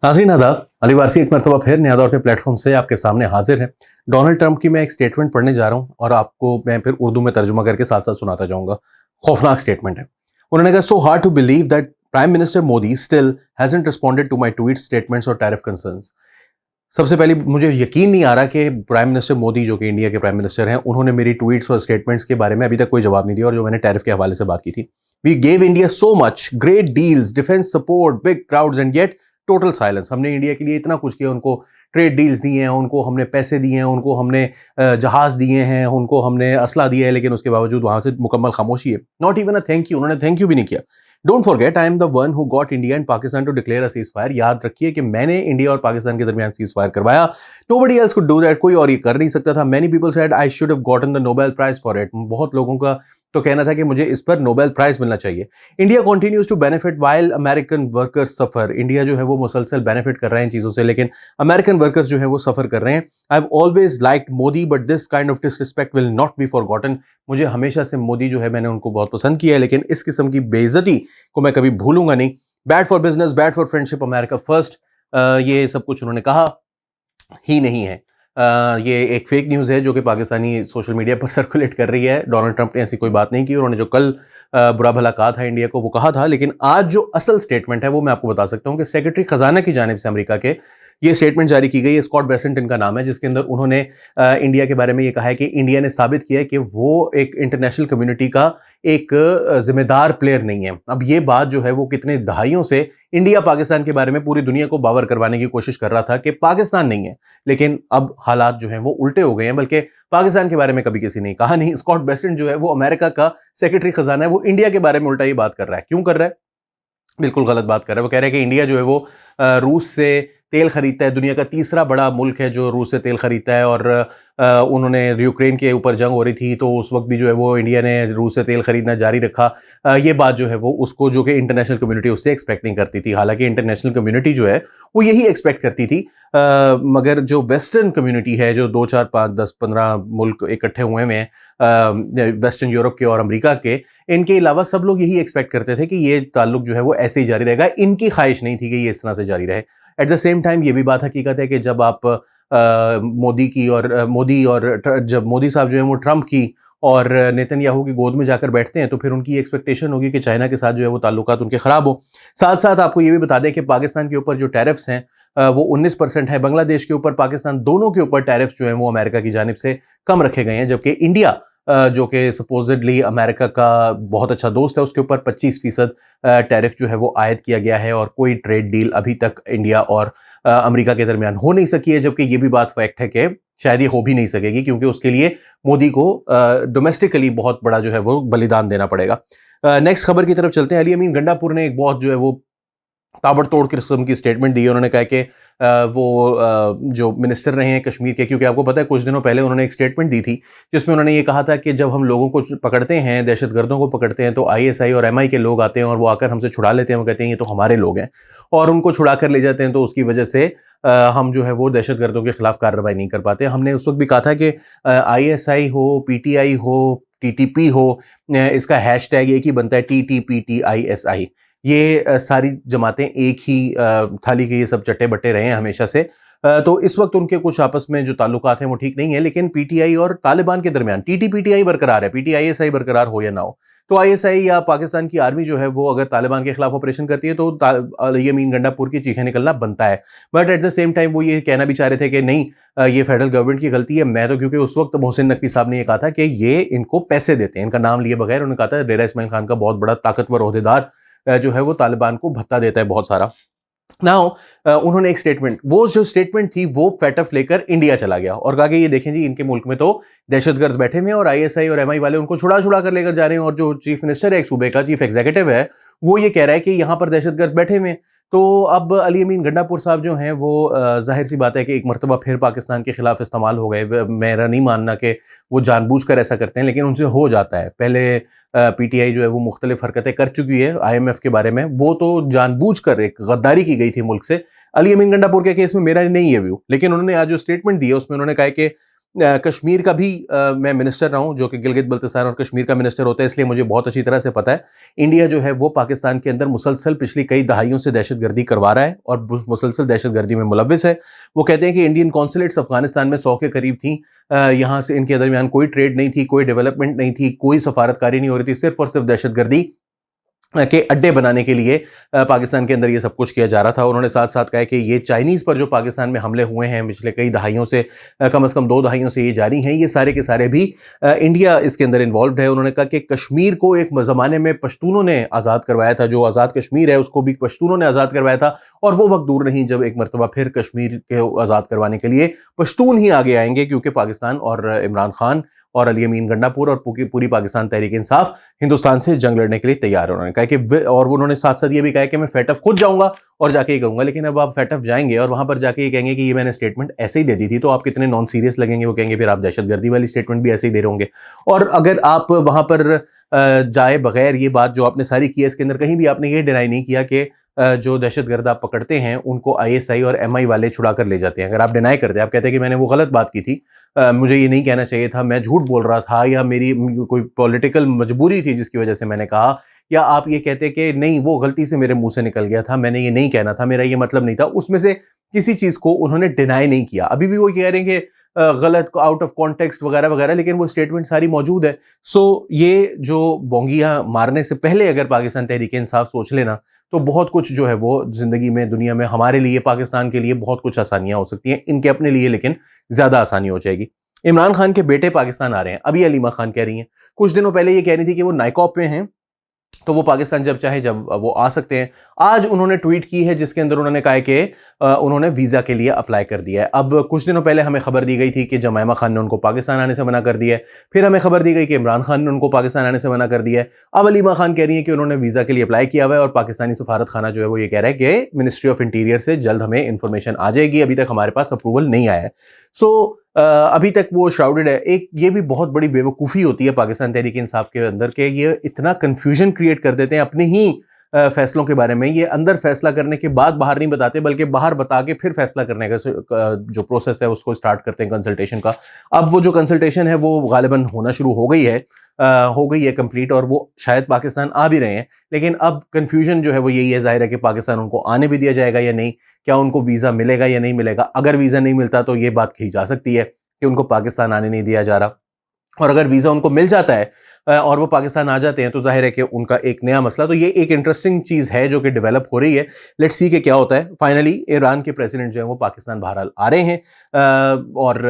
नाज़रीन आदाब, अली वारसी एक मरतबा फिर नया दौर के प्लेटफॉर्म से आपके सामने हाजिर है। डोनाल्ड ट्रंप की मैं एक स्टेटमेंट पढ़ने जा रहा हूँ और आपको मैं फिर उर्दू में तर्जुमा करके साथ साथ सुनाता जाऊंगा। खौफनाक स्टेटमेंट है। उन्होंने कहा, so hard to believe that prime minister Modi still hasn't responded to my tweet statements और टैरिफ कंसर्न्स। सबसे पहले मुझे यकीन नहीं आ रहा कि प्राइम मिनिस्टर मोदी, जो कि इंडिया के प्राइम मिनिस्टर हैं, उन्होंने मेरी ट्वीट्स और स्टेटमेंट्स के बारे में अभी तक कोई जवाब नहीं दिया। और जो मैंने टैरिफ के हवाले से बात की थी, we gave India so much, great deals, defence support, big crowds and yet total silence. हमने इंडिया के लिए इतना कुछ किया, उनको ट्रेड डील्स दिए हैं, उनको हमने पैसे दिए हैं, उनको हमने जहाज दिए हैं, उनको हमने असला दिया है, लेकिन उसके बावजूद वहां से मुकम्मल खामोशी है। Not even a thank you, उन्होंने थैंक यू भी नहीं किया। Don't forget, I am the one who got India and Pakistan to declare a ceasefire. याद रखिए कि मैंने इंडिया और पाकिस्तान के दरमियान सीज फायर करवाया। Nobody else could do that, कोई और ये कर नहीं सकता था। Many people said I should have gotten the Nobel prize for it. बहुत लोगों का तो कहना था कि मुझे इस पर नोबेल प्राइज मिलना चाहिए। India continues to benefit while American workers suffer. India जो है वो मुसलसल बेनिफिट कर रहे हैं इन चीजों से, लेकिन अमेरिकन वर्कर्स जो है वो सफर कर रहे हैं। I have always liked Modi but this kind of disrespect will not be forgotten. मुझे हमेशा से मोदी जो है, मैंने उनको बहुत पसंद किया है, लेकिन इस किस्म की बेइज्जती को मैं कभी भूलूंगा नहीं। Bad for business, bad for friendship, America first, ये सब कुछ उन्होंने कहा ही नहीं है। ये एक फेक न्यूज़ है जो कि पाकिस्तानी सोशल मीडिया पर सर्कुलेट कर रही है। डोनाल्ड ट्रंप ने ऐसी कोई बात नहीं की। उन्होंने जो कल बुरा भला कहा था इंडिया को, वो कहा था, लेकिन आज जो असल स्टेटमेंट है वो मैं आपको बता सकता हूं कि सेक्रेटरी खजाना की जानिब से अमेरिका के ये स्टेटमेंट जारी की गई है। स्कॉट बेसेंट इनका नाम है, जिसके अंदर उन्होंने इंडिया के बारे में ये कहा है कि इंडिया ने साबित किया है कि वो एक इंटरनेशनल कम्युनिटी का एक जिम्मेदार प्लेयर नहीं है। अब ये बात जो है वो कितने दहाइयों से इंडिया पाकिस्तान के बारे में पूरी दुनिया को बावर करवाने की कोशिश कर रहा था कि पाकिस्तान नहीं है, लेकिन अब हालात जो हैं वो उल्टे हो गए हैं। बल्कि पाकिस्तान के बारे में कभी किसी ने कहा नहीं। स्कॉट बेसेंट जो है वो अमेरिका का सेक्रेटरी खजाना है, वो इंडिया के बारे में उल्टा ही बात कर रहा है। क्यों कर रहा है? बिल्कुल गलत बात कर रहा है। वो कह रहे हैं कि इंडिया जो है वो रूस से तेल खरीदता है, दुनिया का तीसरा बड़ा मुल्क है जो रूस से तेल खरीदता है। और उन्होंने यूक्रेन के ऊपर जंग हो रही थी तो उस वक्त भी जो है वो इंडिया ने रूस से तेल खरीदना जारी रखा। ये बात जो है वो उसको, जो कि इंटरनेशनल कम्युनिटी उससे एक्सपेक्ट नहीं करती थी। हालांकि इंटरनेशनल कम्युनिटी जो है वो यही एक्सपेक्ट करती थी, मगर जो वेस्टर्न कम्युनिटी है, जो 2 4 5 10 15 मुल्क इकट्ठे हुए हैं, वेस्टर्न यूरोप के और अमेरिका के, इनके अलावा सब लोग यही एक्सपेक्ट करते थे कि ये ताल्लुक जो है वो ऐसे ही जारी रहेगा। इनकी ख्वाहिश नहीं थी कि ये इस तरह से जारी रहे। एट द सेम टाइम ये भी बात हकीकत है कि जब आप जब मोदी साहब जो है वो ट्रंप की और नेतन्याहू की गोद में जाकर बैठते हैं, तो फिर उनकी एक्सपेक्टेशन होगी कि चाइना के साथ जो है वो ताल्लुकात उनके खराब हो। साथ साथ आपको ये भी बता दें कि पाकिस्तान के ऊपर जो टैरिफ्स हैं वो 19% है। बांग्लादेश के ऊपर, पाकिस्तान, दोनों के ऊपर टैरिफ्स जो है वो अमेरिका की जानिब से कम रखे गए हैं। जबकि इंडिया जो कि सपोजिडली अमेरिका का बहुत अच्छा दोस्त है, उसके ऊपर 25% टैरिफ जो है वो आयद किया गया है। और कोई ट्रेड डील अभी तक इंडिया और अमेरिका के दरमियान हो नहीं सकी है। जबकि ये भी बात फैक्ट है कि शायद ये हो भी नहीं सकेगी, क्योंकि उसके लिए मोदी को डोमेस्टिकली बहुत बड़ा जो है वो बलिदान देना पड़ेगा। नेक्स्ट खबर की तरफ चलते हैं। अली अमीन गंडापुर ने एक बहुत जो है वो ताबड़तोड़ किस्म की स्टेटमेंट दी है। उन्होंने कहा कि जो मिनिस्टर रहे हैं कश्मीर के, क्योंकि आपको पता है कुछ दिनों पहले उन्होंने एक स्टेटमेंट दी थी जिसमें उन्होंने ये कहा था कि जब हम लोगों को पकड़ते हैं, दहशतगर्दों को पकड़ते हैं, तो आईएसआई और एमआई के लोग आते हैं और वो आकर हमसे छुड़ा लेते हैं। वो कहते हैं ये तो हमारे लोग हैं, और उनको छुड़ा कर ले जाते हैं। तो उसकी वजह से हम जो है वो दहशतगर्दों के खिलाफ कार्रवाई नहीं कर पाते। हमने उस वक्त भी कहा था कि आईएसआई हो, पीटीआई हो, टीटीपी हो, इसका हैशटैग एक ही बनता है, TTPTISI। ये सारी जमातें एक ही थाली के ये सब चट्टे बट्टे रहे हैं हमेशा से। तो इस वक्त उनके कुछ आपस में जो ताल्लुकात हैं वो ठीक नहीं है। लेकिन पीटीआई और तालिबान के दरमियान TTPTI बरकरार है, PTISI बरकरार हो या ना हो। तो आईएसआई या पाकिस्तान की आर्मी जो है वो अगर तालिबान के खिलाफ ऑपरेशन करती है तो अली अमीन गंडापुर की चीखें निकलना बनता है। But at the same time वो ये कहना भी चाह रहे थे कि नहीं, ये फेडरल गवर्नमेंट की गलती है। मैं तो, क्योंकि उस वक्त मोहसिन नकवी साहब ने ये कहा था कि ये इनको पैसे देते हैं, इनका नाम लिए बगैर। उन्होंने कहा था डेरा इस्माइल खान का बहुत बड़ा ताकतवर ओहदेदार जो है वो तालिबान को भत्ता देता है बहुत सारा। नाउ उन्होंने एक स्टेटमेंट, वो जो स्टेटमेंट थी वो फैटफ लेकर इंडिया चला गया और कहा कि ये देखें जी, इनके मुल्क में तो दहशतगर्द बैठे हुए हैं और आईएसआई और एमआई वाले उनको छुड़ा छुड़ा कर लेकर जा रहे हैं। और जो चीफ मिनिस्टर है एक सूबे का, चीफ एग्जीक्यूटिव है, वो ये कह रहा है कि यहां पर दहशतगर्द बैठे हुए हैं। तो अब अली अमीन गंडापुर साहब जो हैं वो जाहिर सी बात है कि एक मरतबा फिर पाकिस्तान के खिलाफ इस्तेमाल हो गए। मेरा नहीं मानना कि वो जानबूझकर ऐसा करते हैं, लेकिन उनसे हो जाता है। पहले पीटीआई जो है वो मुख्तलिफ हरकतें कर चुकी है आईएमएफ के बारे में, वो तो जानबूझकर एक गद्दारी की गई थी मुल्क से। अली अमीन गंडापुर के केस में मेरा नहीं है व्यू, लेकिन उन्होंने आज जो स्टेटमेंट दी है उसमें उन्होंने कहा कि कश्मीर का भी मैं मिनिस्टर रहा हूँ, जो कि गिलगित बल्तिस्तान और कश्मीर का मिनिस्टर होता है, इसलिए मुझे बहुत अच्छी तरह से पता है। इंडिया जो है वो पाकिस्तान के अंदर मुसलसल पिछली कई दहाइयों से दहशतगर्दी करवा रहा है और मुसलसल दहशतगर्दी में मुलव्विस है। वो कहते हैं कि इंडियन कॉन्सुलेट्स अफगानिस्तान में 100 के करीब थी। यहाँ से इनके दरमियान कोई ट्रेड नहीं थी, कोई डेवलपमेंट नहीं थी, कोई सफारतकारी नहीं हो रही थी, सिर्फ और सिर्फ दहशतगर्दी के अड्डे बनाने के लिए पाकिस्तान के अंदर ये सब कुछ किया जा रहा था। उन्होंने साथ-साथ कहा कि ये चाइनीज़ पर जो पाकिस्तान में हमले हुए हैं पिछले कई दहाइयों से, कम से कम 2 दहाइयों से ये जारी हैं, ये सारे के सारे भी इंडिया इसके अंदर इन्वॉल्व्ड है। उन्होंने कहा कि कश्मीर को एक ज़माने में पश्तूनों ने आज़ाद करवाया था, जो आज़ाद कश्मीर है उसको भी पश्तूनों ने आज़ाद करवाया था और वो वक़्त दूर नहीं जब एक मर्तबा फिर कश्मीर को आज़ाद करवाने के लिए पश्तून ही आगे आएँगे, क्योंकि पाकिस्तान और इमरान खान और अली अमीन गंडापुर और पूरी पाकिस्तान तहरीक-ए-इंसाफ हिंदुस्तान से जंग लड़ने के लिए तैयार है। उन्होंने कहा कि और उन्होंने साथ-साथ ये भी कहा कि मैं फेटअप खुद जाऊँगा और जाके ये करूँगा। लेकिन अब आप फेटअप जाएँगे और वहाँ पर जाके ये कहेंगे कि ये मैंने स्टेटमेंट ऐसे ही दे दी थी, तो आप कितने नॉन सीरियस लगेंगे। वो कहेंगे फिर आप दहशतगर्दी वाली स्टेटमेंट भी ऐसे ही दे रहे होंगे। और अगर आप वहाँ पर जाए बगैर ये बात जो आपने सारी की है, इसके अंदर कहीं भी आपने ये डिनाई नहीं किया कि जो दहशतगर्द आप पकड़ते हैं उनको आईएसआई और एमआई वाले छुड़ा कर ले जाते हैं। अगर आप डिनाई करते हैं, आप कहते हैं कि मैंने वो गलत बात की थी, मुझे ये नहीं कहना चाहिए था, मैं झूठ बोल रहा था, या मेरी कोई पॉलिटिकल मजबूरी थी जिसकी वजह से मैंने कहा, या आप ये कहते कि नहीं वो गलती से मेरे मुंह से निकल गया था, मैंने ये नहीं कहना था, मेरा ये मतलब नहीं था, उसमें से किसी चीज को उन्होंने डिनाई नहीं किया। अभी भी वो कह रहे हैं कि गलत, आउट ऑफ कॉन्टेक्स्ट वगैरह वगैरह, लेकिन वो स्टेटमेंट सारी मौजूद है। सो ये जो बोंगियां मारने से पहले अगर पाकिस्तान तहरीक-ए-इंसाफ सोच लेना, तो बहुत कुछ जो है वो जिंदगी में, दुनिया में, हमारे लिए, पाकिस्तान के लिए बहुत कुछ आसानियां हो सकती हैं, इनके अपने लिए लेकिन ज्यादा आसानी हो जाएगी। इमरान खान के बेटे पाकिस्तान आ रहे हैं, अभी अलीमा खान कह रही हैं। कुछ दिनों पहले ये कह रही थी कि वो नाइकॉप में हैं, तो वो पाकिस्तान जब वो आ सकते हैं। आज उन्होंने ट्वीट की है जिसके अंदर उन्होंने कहा है कि उन्होंने वीजा के लिए अप्लाई कर दिया है। अब कुछ दिनों पहले हमें खबर दी गई थी कि जमायमा खान ने उनको पाकिस्तान आने से मना कर दिया है। फिर हमें खबर दी गई कि इमरान खान ने उनको पाकिस्तान आने से मना कर दिया है। अब अलीमा खान कह रही है कि उन्होंने वीजा के लिए अप्लाई किया हुआ है और पाकिस्तानी सफारत खाना जो है वो ये कह रहा है कि मिनिस्ट्री ऑफ इंटीरियर से जल्द हमें इंफॉर्मेशन आ जाएगी, अभी तक हमारे पास अप्रूवल नहीं आया है। सो अभी तक वो श्राउडेड है। एक ये भी बहुत बड़ी बेवकूफ़ी होती है पाकिस्तान तहरीक इंसाफ के अंदर कि ये इतना कंफ्यूजन क्रिएट कर देते हैं अपने ही फैसलों के बारे में। ये अंदर फैसला करने के बाद बाहर नहीं बताते, बल्कि बाहर बता के फिर फैसला करने का जो प्रोसेस है उसको स्टार्ट करते हैं कंसल्टेशन का। अब वो जो कंसल्टेशन है वो गालिबन होना शुरू हो गई है कंप्लीट, और वो शायद पाकिस्तान आ भी रहे हैं। लेकिन अब कंफ्यूजन जो है वो यही है, जाहिर है कि पाकिस्तान उनको आने भी दिया जाएगा या नहीं, क्या उनको वीज़ा मिलेगा या नहीं मिलेगा। अगर वीज़ा नहीं मिलता तो ये बात कही जा सकती है कि उनको पाकिस्तान आने नहीं दिया जा रहा, और अगर वीज़ा उनको मिल जाता है और वो पाकिस्तान आ जाते हैं तो जाहिर है कि उनका एक नया मसला। तो ये एक इंटरेस्टिंग चीज़ है जो कि डेवलप हो रही है। लेट्स सी कि क्या होता है। फाइनली ईरान के प्रेसिडेंट जो है वो पाकिस्तान बहरहाल आ रहे हैं, और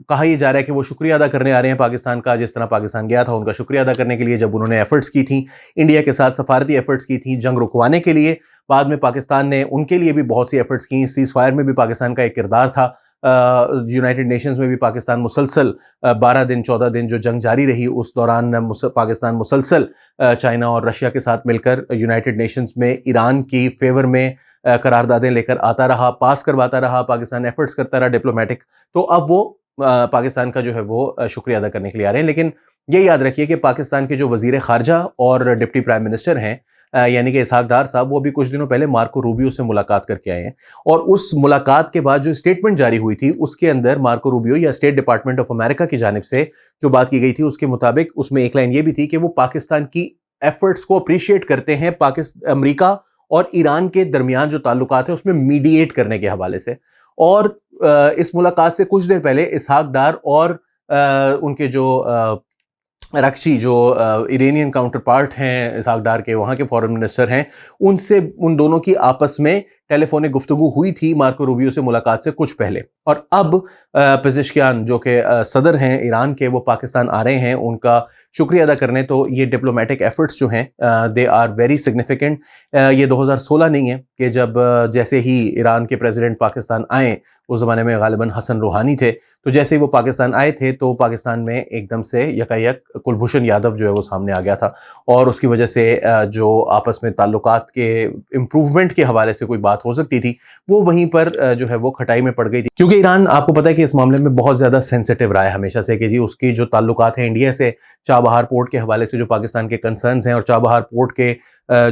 कहा यह जा रहा है कि वो शुक्रिया अदा करने आ रहे हैं पाकिस्तान का। जिस तरह पाकिस्तान गया था उनका शुक्रिया अदा करने के लिए, जब उन्होंने एफर्ट्स की थी, इंडिया के साथ सफारती एफर्ट्स की थी जंग रुकवाने के लिए। बाद में पाकिस्तान ने उनके लिए भी बहुत सी एफर्ट्स की। सीज़ फायर में भी पाकिस्तान का एक किरदार था। यूनाइटेड नेशंस में भी पाकिस्तान मुसलसल 12 दिन 14 दिन जो जंग जारी रही, उस दौरान पाकिस्तान मुसलसल चाइना और रशिया के साथ मिलकर यूनाइटेड नेशंस में ईरान की फेवर में करारदादें लेकर आता रहा, पास करवाता रहा, पाकिस्तान एफर्ट्स करता रहा डिप्लोमेटिक। तो अब वो पाकिस्तान का जो है वो शुक्रिया अदा करने के लिए आ रहे हैं। लेकिन ये याद रखिए कि पाकिस्तान के जो वजीर खारजा और डिप्टी प्राइम मिनिस्टर हैं, यानी कि इसहाक डार साहब, वो भी कुछ दिनों पहले मार्को रूबियो से मुलाकात करके आए हैं। और उस मुलाकात के बाद जो स्टेटमेंट जारी हुई थी उसके अंदर मार्को रूबियो या स्टेट डिपार्टमेंट ऑफ अमेरिका की जानिब से जो बात की गई थी उसके मुताबिक उसमें एक लाइन ये भी थी कि वो पाकिस्तान की एफर्ट्स को अप्रिशिएट करते हैं अमेरिका और ईरान के दरमियान जो ताल्लुकात है उसमें मीडिएट करने के हवाले से। और इस मुलाकात से कुछ देर पहले इसहाक डार और उनके जो रक्शी, जो इरानियन काउंटर पार्ट हैं इसहाक डार के, वहाँ के फॉरेन मिनिस्टर हैं, उनसे उन दोनों की आपस में टेलीफोनिक गुफ्तगू हुई थी मार्को रूबियो से मुलाकात से कुछ पहले। और अब पेज़ेश्कियान जो कि सदर हैं ईरान के, वो पाकिस्तान आ रहे हैं उनका शुक्रिया अदा करने। तो ये डिप्लोमेटिक एफर्ट्स जो हैं दे आर वेरी सिग्निफिकेंट। ये 2016 नहीं है कि जब जैसे ही ईरान के प्रेसिडेंट पाकिस्तान आए, उस ज़माने में गालिबन हसन रूहानी थे, तो जैसे ही वो पाकिस्तान आए थे तो पाकिस्तान में एकदम से यकायक कुलभूषण यादव जो है वो सामने आ गया था। और उसकी वजह से जो आपस में ताल्लुकात के इम्प्रूवमेंट के हवाले से कोई बात बात हो सकती थी वो वहीं पर जो है वो खटाई में पड़ गई थी, क्योंकि ईरान आपको पता है कि इस मामले में बहुत ज़्यादा सेंसिटिव रहा है हमेशा से कि जी उसकी जो ताल्लुकात हैं इंडिया से, चाबहार पोर्ट के हवाले से जो पाकिस्तान के कंसर्न्स हैं और चाबहार पोर्ट के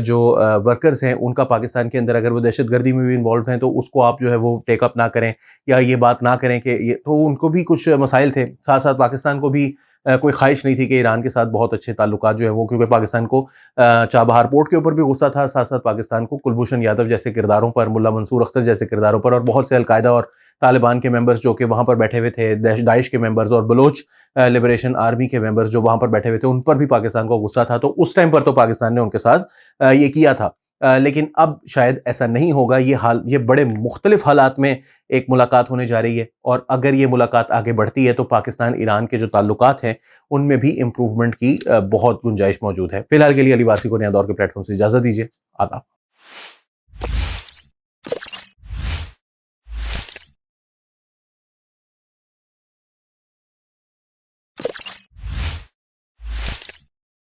जो वर्कर्स हैं उनका पाकिस्तान के अंदर अगर वो दहशतगर्दी में भी इन्वॉल्व हैं तो उसको आप जो है वो टेकअप ना करें या ये बात ना करें कि ये, तो उनको भी कुछ मसाइल थे। साथ साथ पाकिस्तान को भी कोई ख्वाहिश नहीं थी कि ईरान के साथ बहुत अच्छे ताल्लुकात जो है वो, क्योंकि पाकिस्तान को चाबहार पोर्ट के ऊपर भी गुस्सा था, साथ साथ पाकिस्तान को कुलभूषण यादव जैसे किरदारों पर, मुल्ला मंसूर अख्तर जैसे किरदारों पर और बहुत से अलकायदा और तालिबान के मेंबर्स जो कि वहां पर बैठे हुए थे, दाइश के मेंबर्स और बलोच लिबरेशन आर्मी के मेंबर्स जो वहां पर बैठे हुए थे, उन पर भी पाकिस्तान को गुस्सा था। तो उस टाइम पर तो पाकिस्तान ने उनके साथ ये किया था। लेकिन अब शायद ऐसा नहीं होगा। ये बड़े मुख्तलिफ हालात में एक मुलाकात होने जा रही है और अगर ये मुलाकात आगे बढ़ती है तो पाकिस्तान ईरान के जो ताल्लुकात हैं उनमें भी इंप्रूवमेंट की बहुत गुंजाइश मौजूद है। फिलहाल के लिए अली वारसी को नया दौर के प्लेटफॉर्म से इजाजत दीजिए। आदाब।